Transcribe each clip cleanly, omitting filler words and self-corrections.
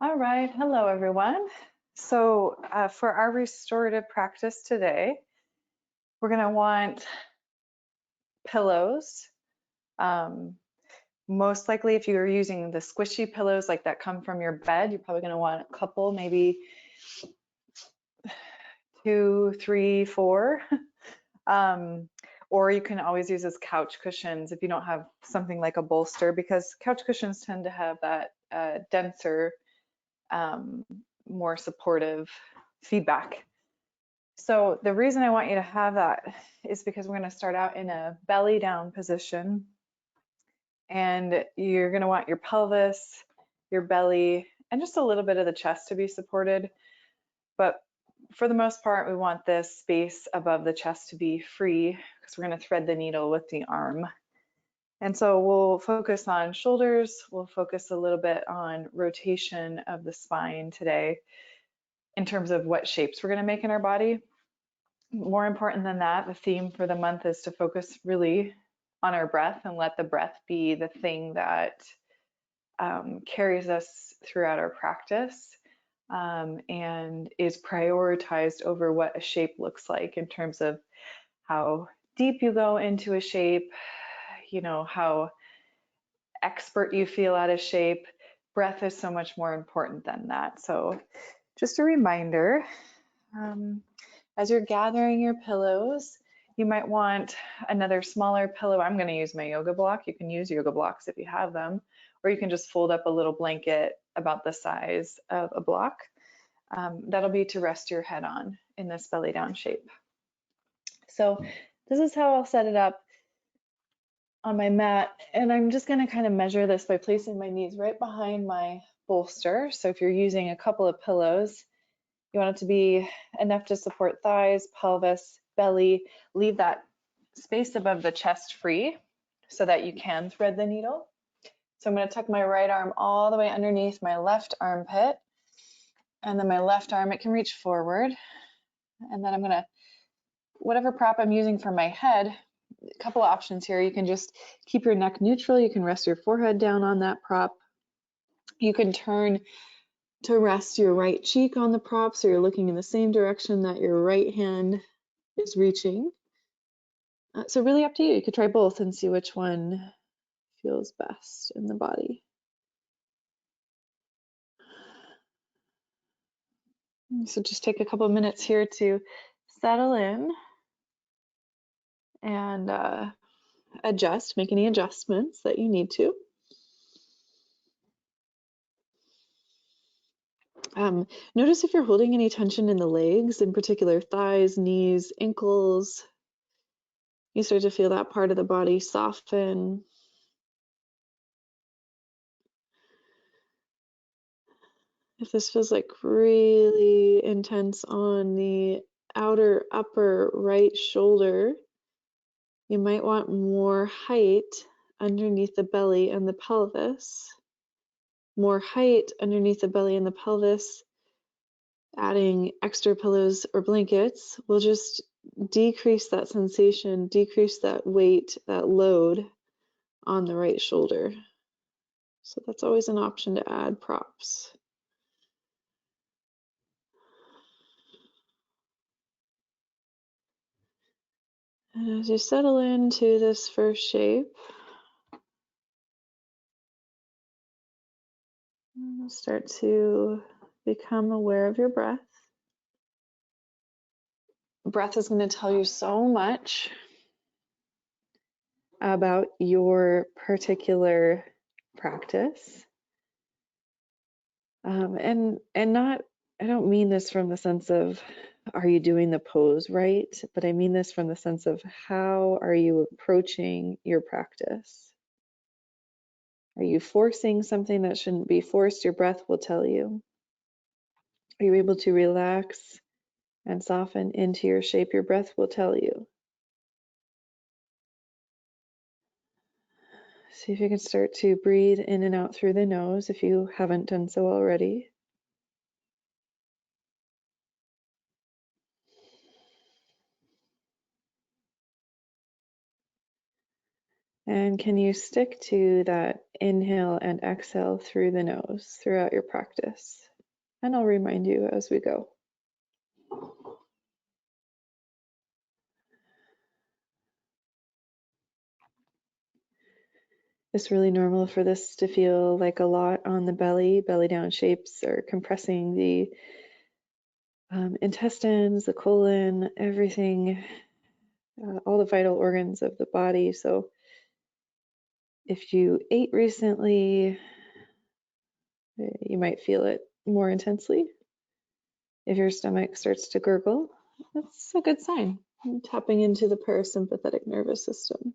All right, hello everyone. So for our restorative practice today, we're going to want pillows. Most likely if you're using the squishy pillows like that come from your bed, you're probably going to want a couple, maybe 2, 3, 4. Or you can always use as couch cushions if you don't have something like a bolster, because couch cushions tend to have that denser, more supportive feedback. So the reason I want you to have that is because we're going to start out in a belly down position, and you're going to want your pelvis, your belly, and just a little bit of the chest to be supported. But for the most part, we want this space above the chest to be free because we're going to thread the needle with the arm. And so we'll focus on shoulders. We'll focus a little bit on rotation of the spine today in terms of what shapes we're going to make in our body. More important than that, the theme for the month is to focus really on our breath and let the breath be the thing that carries us throughout our practice, and is prioritized over what a shape looks like in terms of how deep you go into a shape, how expert you feel at a shape. Breath is so much more important than that. So just a reminder, as you're gathering your pillows, you might want another smaller pillow. I'm going to use my yoga block. You can use yoga blocks if you have them, or you can just fold up a little blanket about the size of a block. That'll be to rest your head on in this belly down shape. So this is how I'll set it up on my mat, and I'm just going to kind of measure this by placing my knees right behind my bolster. So if you're using a couple of pillows, you want it to be enough to support thighs, pelvis, belly. Leave that space above the chest free so that you can thread the needle. So I'm going to tuck my right arm all the way underneath my left armpit, and then my left arm, it can reach forward. And then I'm going to, whatever prop I'm using for my head, a couple of options here. You can just keep your neck neutral. You can rest your forehead down on that prop. You can turn to rest your right cheek on the prop so you're looking in the same direction that your right hand is reaching. So really up to you. You could try both and see which one feels best in the body. So just take a couple of minutes here to settle in and adjust, make any adjustments that you need to. Notice if you're holding any tension in the legs, in particular thighs, knees, ankles. You start to feel that part of the body soften. If this feels like really intense on the outer upper right shoulder, you might want more height underneath the belly and the pelvis. More height underneath the belly and the pelvis. Adding extra pillows or blankets will just decrease that sensation, decrease that weight, that load on the right shoulder. So that's always an option to add props. And as you settle into this first shape, start to become aware of your breath. Breath is going to tell you so much about your particular practice. And not, I don't mean this from the sense of, are you doing the pose right? But I mean this from the sense of, how are you approaching your practice? Are you forcing something that shouldn't be forced? Your breath will tell you. Are you able to relax and soften into your shape? Your breath will tell you. See if you can start to breathe in and out through the nose if you haven't done so already. And can you stick to that inhale and exhale through the nose throughout your practice? And I'll remind you as we go. It's really normal for this to feel like a lot on the belly. Belly down shapes are compressing the intestines, the colon, everything, all the vital organs of the body. So if you ate recently, you might feel it more intensely. If your stomach starts to gurgle, that's a good sign. I'm tapping into the parasympathetic nervous system.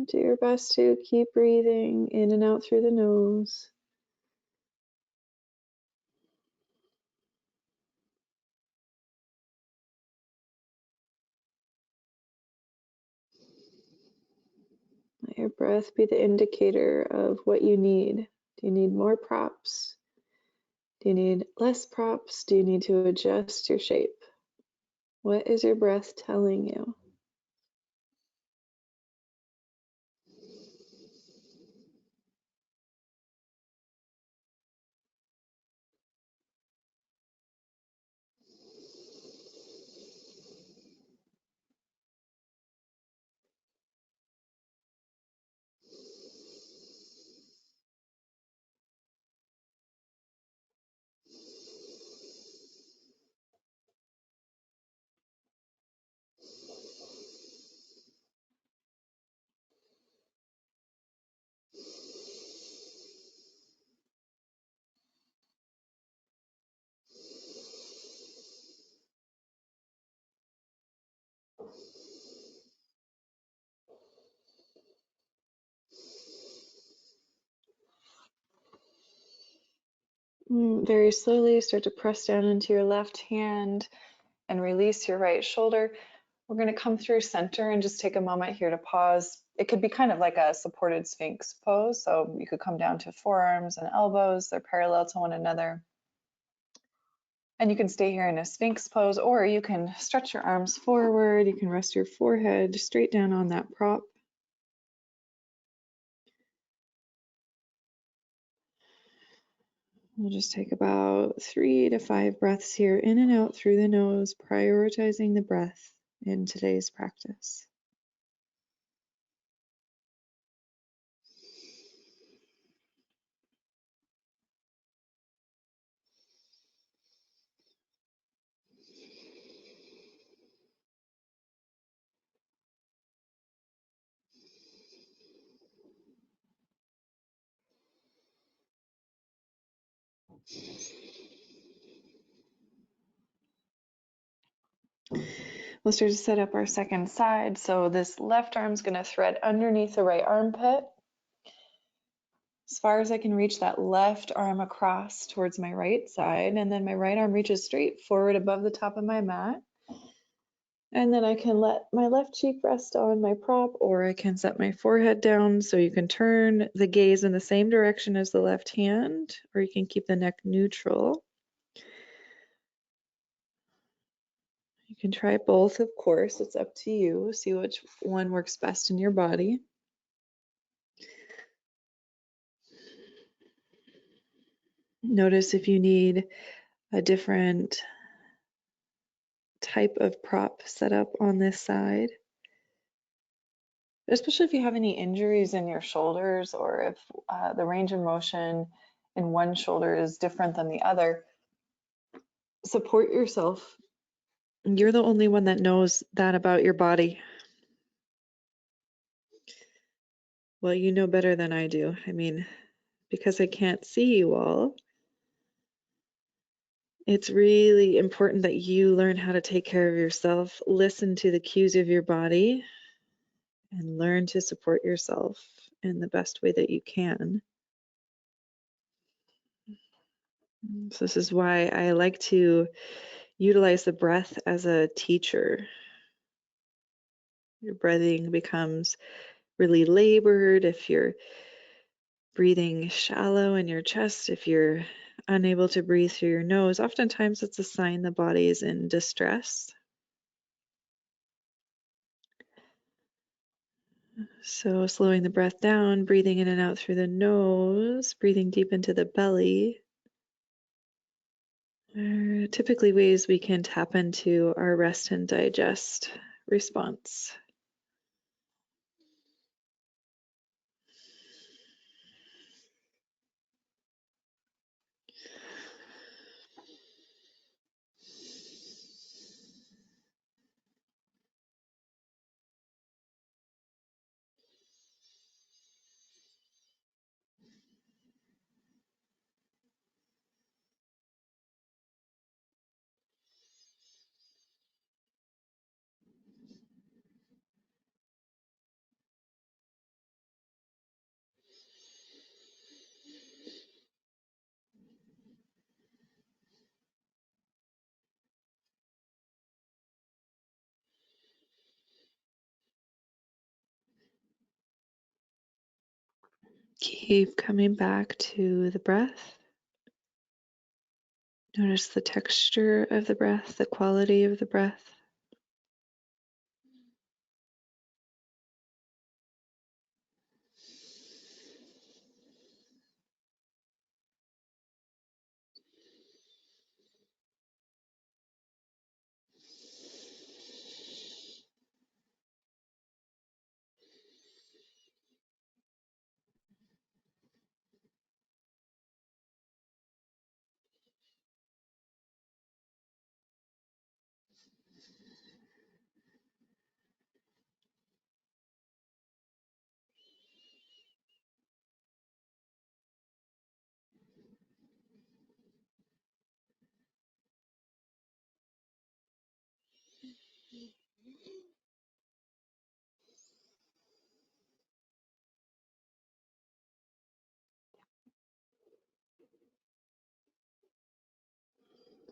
Do your best to keep breathing in and out through the nose. Let your breath be the indicator of what you need. Do you need more props? Do you need less props? Do you need to adjust your shape? What is your breath telling you? Very slowly start to press down into your left hand and release your right shoulder. We're going to come through center and just take a moment here to pause. It could be kind of like a supported Sphinx pose. So you could come down to forearms and elbows. They're parallel to one another. And you can stay here in a Sphinx pose, or you can stretch your arms forward. You can rest your forehead straight down on that prop. We'll just take about 3 to 5 breaths here in and out through the nose, prioritizing the breath in today's practice. We'll start to set up our second side. So this left arm is going to thread underneath the right armpit. As far as I can reach that left arm across towards my right side, and then my right arm reaches straight forward above the top of my mat. And then I can let my left cheek rest on my prop, or I can set my forehead down. So you can turn the gaze in the same direction as the left hand, or you can keep the neck neutral. You can try both, of course, it's up to you. See which one works best in your body. Notice if you need a different type of prop set up on this side. Especially if you have any injuries in your shoulders, or if the range of motion in one shoulder is different than the other, support yourself. You're the only one that knows that about your body. Well, you know better than I do. I mean, because I can't see you all, it's really important that you learn how to take care of yourself, listen to the cues of your body, and learn to support yourself in the best way that you can. So this is why I like to utilize the breath as a teacher. Your breathing becomes really labored if you're breathing shallow in your chest, if you're unable to breathe through your nose. Oftentimes it's a sign the body is in distress. So slowing the breath down, breathing in and out through the nose, breathing deep into the belly. Are typically ways we can tap into our rest and digest response. Keep coming back to the breath. Notice the texture of the breath, the quality of the breath.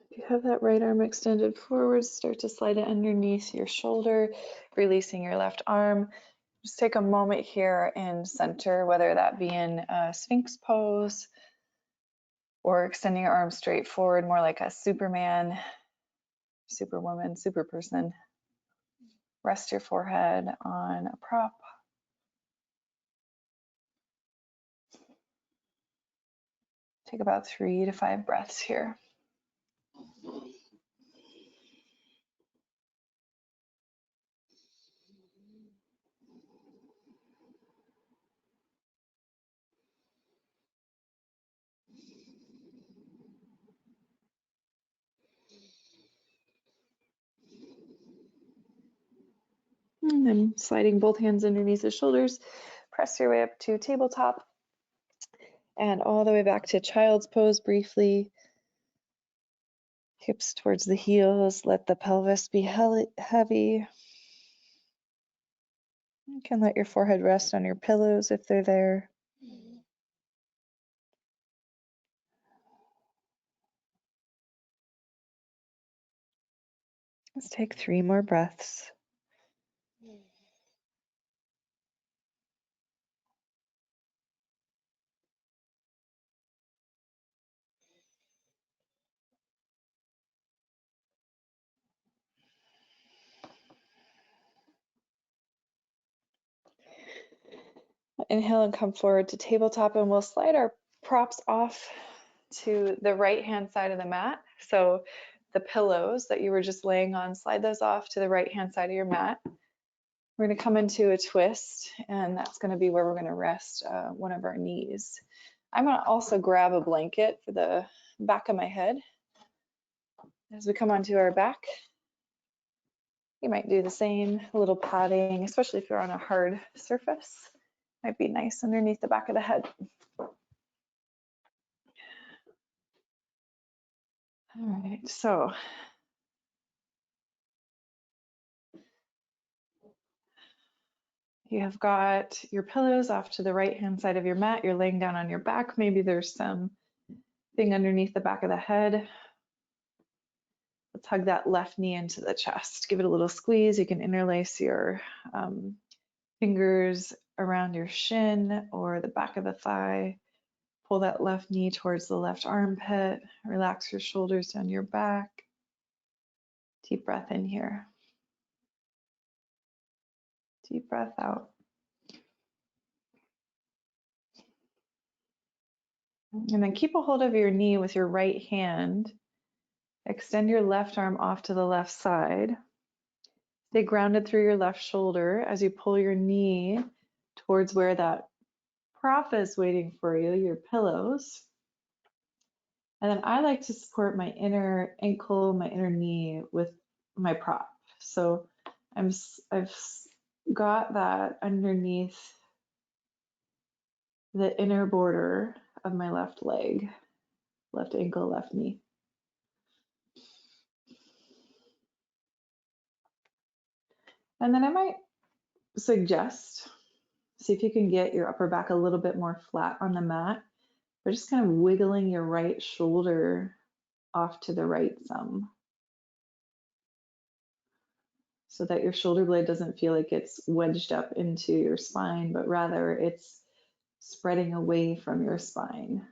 If you have that right arm extended forward, start to slide it underneath your shoulder, releasing your left arm. Just take a moment here in center, whether that be in a Sphinx pose or extending your arms straight forward, more like a Superman, Superwoman, Superperson. Rest your forehead on a prop. Take about 3 to 5 breaths here. And then sliding both hands underneath the shoulders, press your way up to tabletop and all the way back to child's pose briefly. Hips towards the heels, let the pelvis be heavy. You can let your forehead rest on your pillows if they're there. Let's take 3 more breaths. Inhale and come forward to tabletop, and we'll slide our props off to the right hand side of the mat. So the pillows that you were just laying on, slide those off to the right hand side of your mat. We're going to come into a twist, and that's going to be where we're going to rest one of our knees. I'm going to also grab a blanket for the back of my head. As we come onto our back, you might do the same, a little padding, especially if you're on a hard surface. Might be nice underneath the back of the head. All right, so you have got your pillows off to the right hand side of your mat. You're laying down on your back. Maybe there's some thing underneath the back of the head. Let's hug that left knee into the chest. Give it a little squeeze. You can interlace your fingers around your shin or the back of the thigh. Pull that left knee towards the left armpit. Relax your shoulders down your back. Deep breath in here. Deep breath out. And then keep a hold of your knee with your right hand. Extend your left arm off to the left side. Stay grounded through your left shoulder as you pull your knee towards where that prop is waiting for you, your pillows. And then I like to support my inner ankle, my inner knee with my prop. So I've got that underneath the inner border of my left leg, left ankle, left knee. And then I might suggest, see if you can get your upper back a little bit more flat on the mat. We're just kind of wiggling your right shoulder off to the right some so that your shoulder blade doesn't feel like it's wedged up into your spine, but rather it's spreading away from your spine.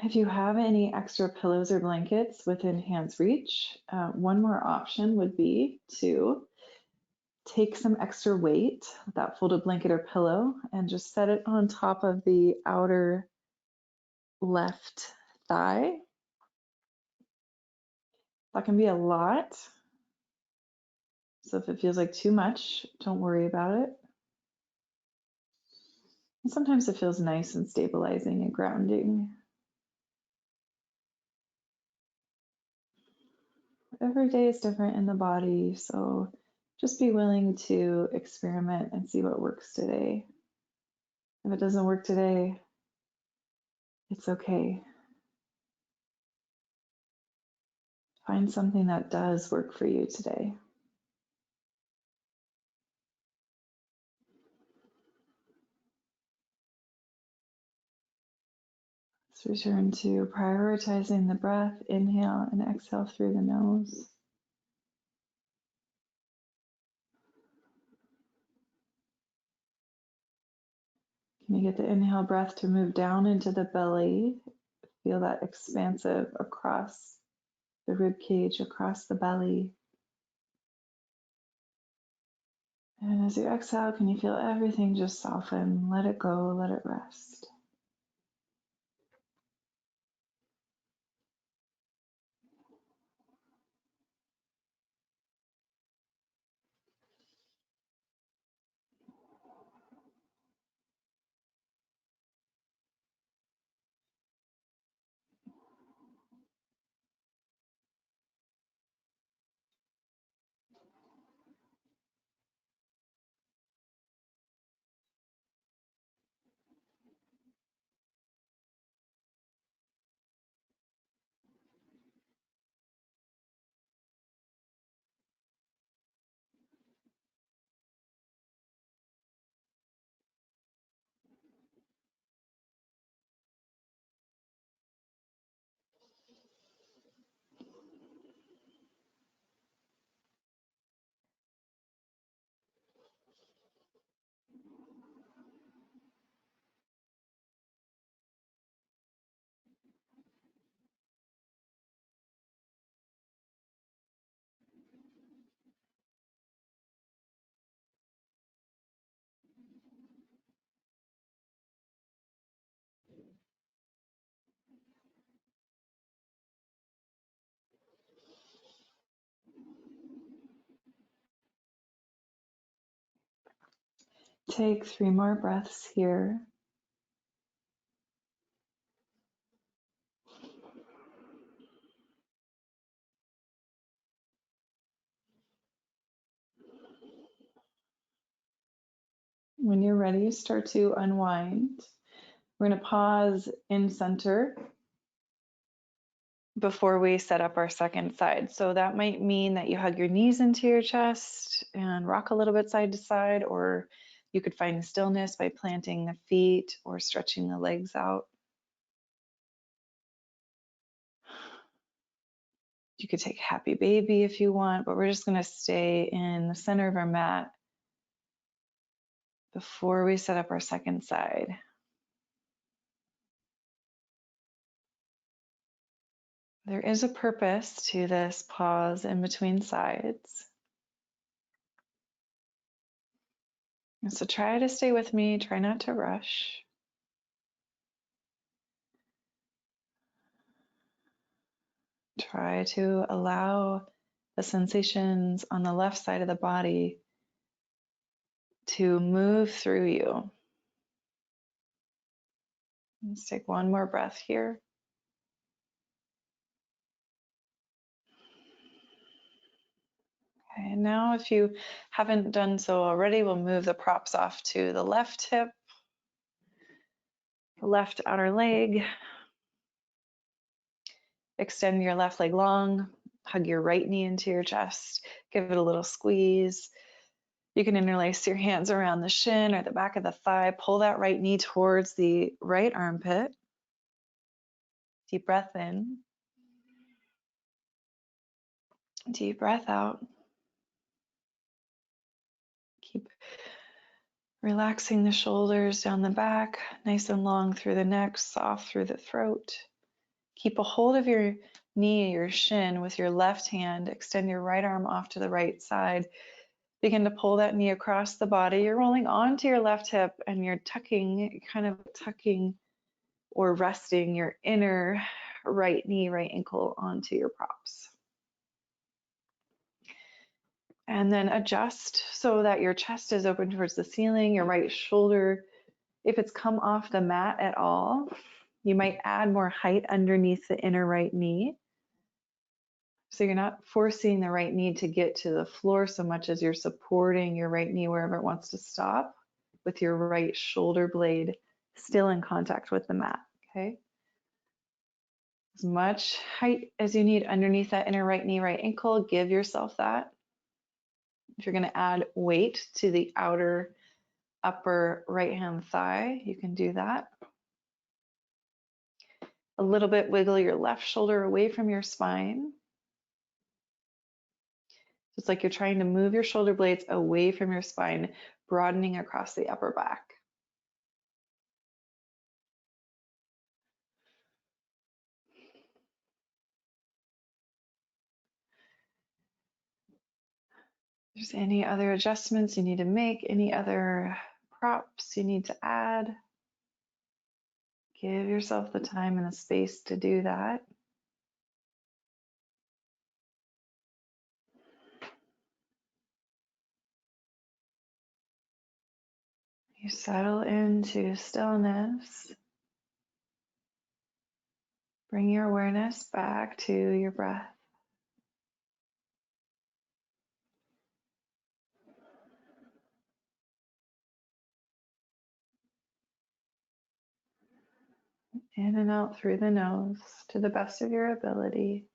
If you have any extra pillows or blankets within hand's reach, one more option would be to take some extra weight, that folded blanket or pillow, and just set it on top of the outer left thigh. That can be a lot. So if it feels like too much, don't worry about it. And sometimes it feels nice and stabilizing and grounding. Every day is different in the body, so just be willing to experiment and see what works today. If it doesn't work today, it's okay. Find something that does work for you today. Let's return to prioritizing the breath. Inhale and exhale through the nose. Can you get the inhale breath to move down into the belly? Feel that expansive across the rib cage, across the belly. And as you exhale, can you feel everything just soften? Let it go, let it rest. Take 3 more breaths here. When you're ready, start to unwind. We're going to pause in center before we set up our second side. So that might mean that you hug your knees into your chest and rock a little bit side to side, or you could find stillness by planting the feet or stretching the legs out. You could take happy baby if you want, but we're just going to stay in the center of our mat before we set up our second side. There is a purpose to this pause in between sides. So try to stay with me, try not to rush. Try to allow the sensations on the left side of the body to move through you. Let's take one more breath here. Okay, and now if you haven't done so already, we'll move the props off to the left hip, the left outer leg. Extend your left leg long, hug your right knee into your chest, give it a little squeeze. You can interlace your hands around the shin or the back of the thigh, pull that right knee towards the right armpit. Deep breath in, deep breath out. Keep relaxing the shoulders down the back, nice and long through the neck, soft through the throat. Keep a hold of your knee, your shin with your left hand. Extend your right arm off to the right side. Begin to pull that knee across the body. You're rolling onto your left hip and you're tucking, kind of tucking or resting your inner right knee, right ankle onto your props. And then adjust so that your chest is open towards the ceiling, your right shoulder. If it's come off the mat at all, you might add more height underneath the inner right knee. So you're not forcing the right knee to get to the floor so much as you're supporting your right knee wherever it wants to stop with your right shoulder blade still in contact with the mat, okay? As much height as you need underneath that inner right knee, right ankle, give yourself that. If you're going to add weight to the outer upper right hand thigh, you can do that. A little bit wiggle your left shoulder away from your spine. It's like you're trying to move your shoulder blades away from your spine, broadening across the upper back. If there's any other adjustments you need to make, any other props you need to add, give yourself the time and the space to do that. You settle into stillness. Bring your awareness back to your breath. In and out through the nose to the best of your ability.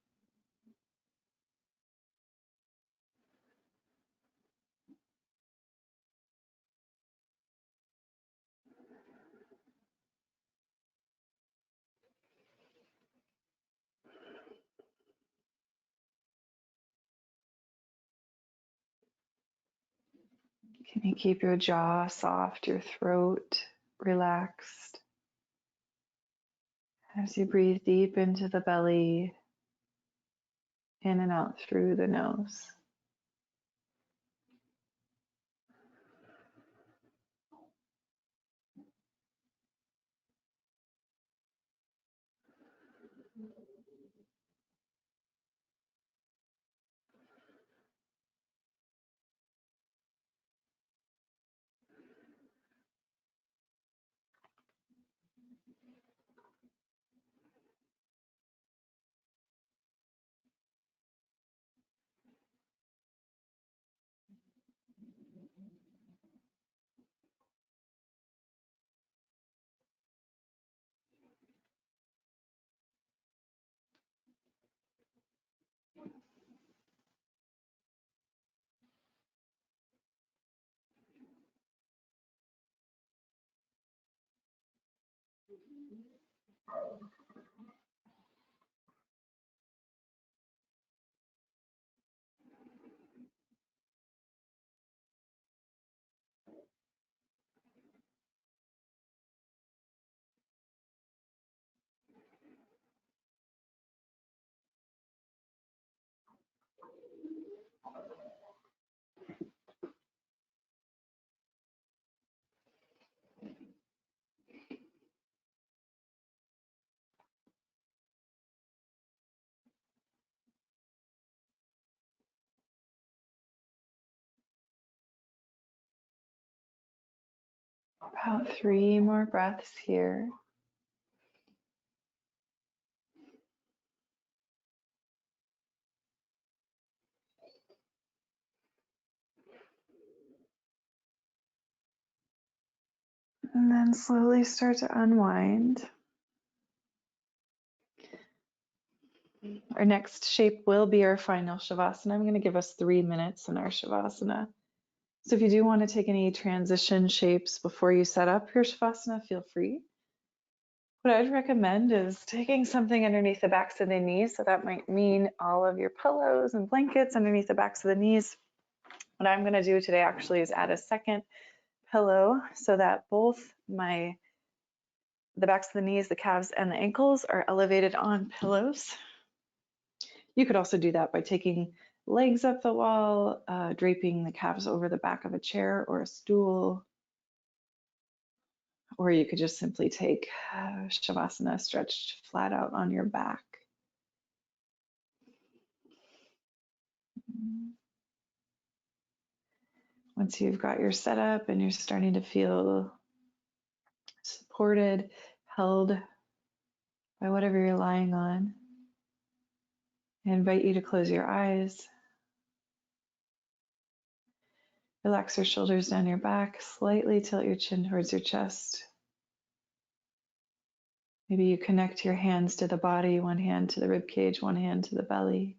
Can you keep your jaw soft, your throat relaxed? As you breathe deep into the belly, in and out through the nose. About 3 more breaths here. And then slowly start to unwind. Our next shape will be our final Shavasana. I'm going to give us 3 minutes in our Shavasana. So if you do want to take any transition shapes before you set up your Shavasana, feel free. What I'd recommend is taking something underneath the backs of the knees. So that might mean all of your pillows and blankets underneath the backs of the knees. What I'm going to do today actually is add a second pillow so that both the backs of the knees, the calves, and the ankles are elevated on pillows. You could also do that by taking legs up the wall, draping the calves over the back of a chair or a stool, or you could just simply take Shavasana stretched flat out on your back. Once you've got your setup and you're starting to feel supported, held by whatever you're lying on, I invite you to close your eyes. Relax your shoulders down your back, slightly tilt your chin towards your chest. Maybe you connect your hands to the body, one hand to the rib cage, one hand to the belly.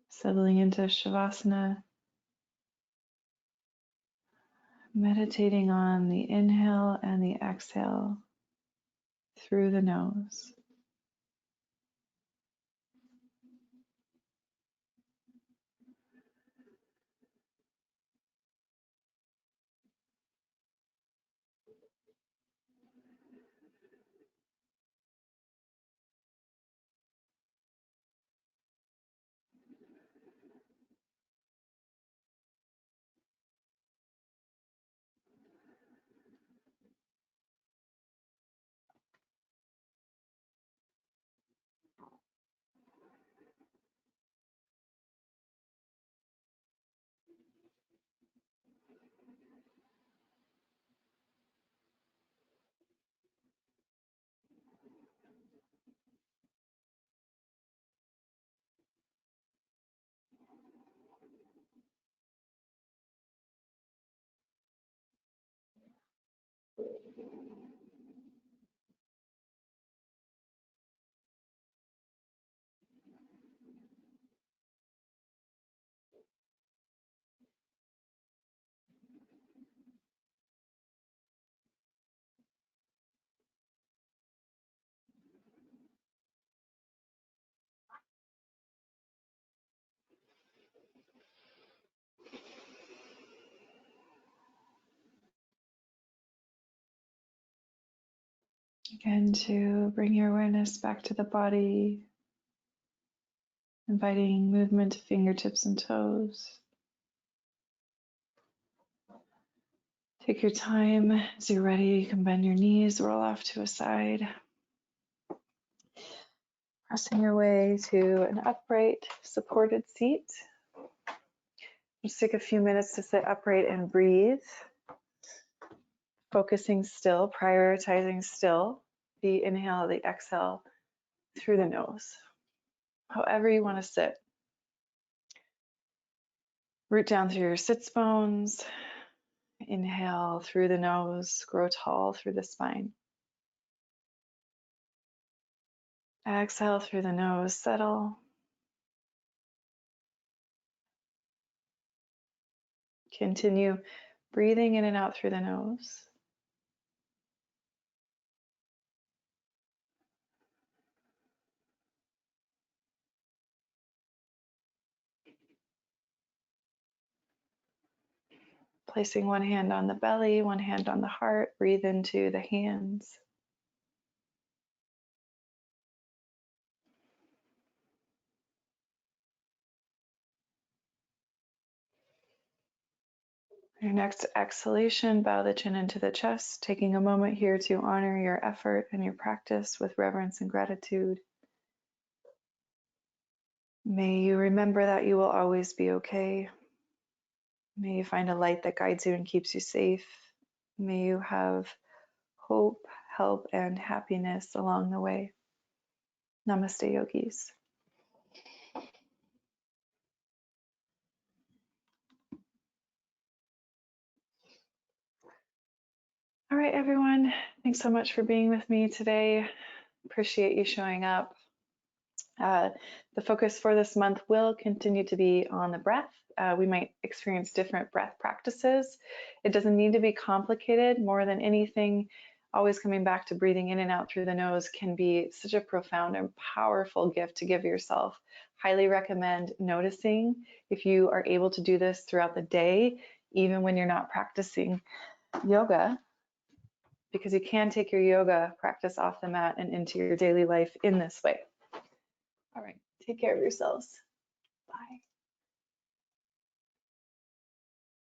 Settling into Shavasana, meditating on the inhale and the exhale through the nose. Again, to bring your awareness back to the body, inviting movement to fingertips and toes. Take your time. As you're ready, you can bend your knees, roll off to a side. Pressing your way to an upright, supported seat. Just take a few minutes to sit upright and breathe. Focusing still, prioritizing still the inhale, the exhale through the nose. However you want to sit. Root down through your sits bones. Inhale through the nose, grow tall through the spine. Exhale through the nose, settle. Continue breathing in and out through the nose. Placing one hand on the belly, one hand on the heart, breathe into the hands. Your next exhalation, bow the chin into the chest, taking a moment here to honor your effort and your practice with reverence and gratitude. May you remember that you will always be okay. May you find a light that guides you and keeps you safe. May you have hope, help, and happiness along the way. Namaste, yogis. All right, everyone. Thanks so much for being with me today. Appreciate you showing up. The focus for this month will continue to be on the breath. We might experience different breath practices. It doesn't need to be complicated. More than anything, always coming back to breathing in and out through the nose can be such a profound and powerful gift to give yourself. Highly recommend noticing if you are able to do this throughout the day, even when you're not practicing yoga, because you can take your yoga practice off the mat and into your daily life in this way. All right, take care of yourselves. Bye.